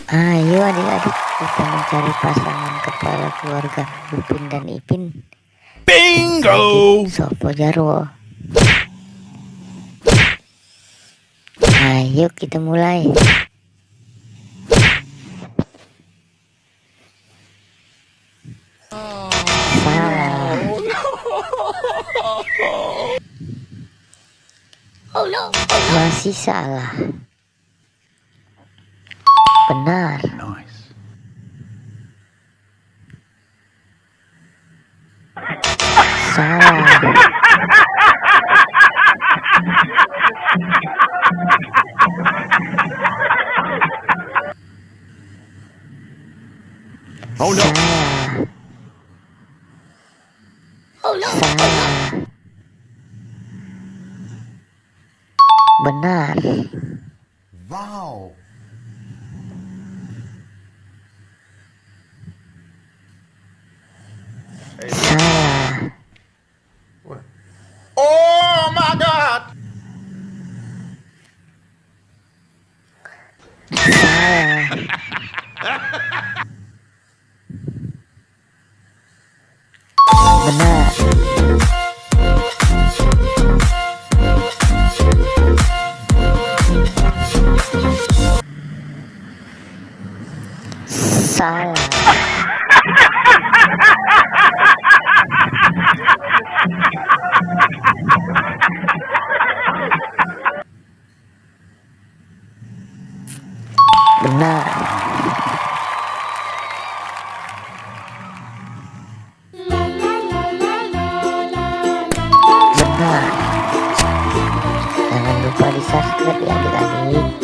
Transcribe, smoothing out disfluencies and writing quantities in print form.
Ayo adik-adik, kita mencari pasangan kepala keluarga Upin dan Ipin. Bingo! Sopo Jarwo. Ayo kita mulai. Salah. Oh no! Masih salah. Benar. Nice. Salah. Oh no! Salah. Oh no! Salah. Benar. Wow! Salah. Oh my God! Salah. Benar. Salah. Benar. Benar. Jangan lupa di subscribe ya adik-adik.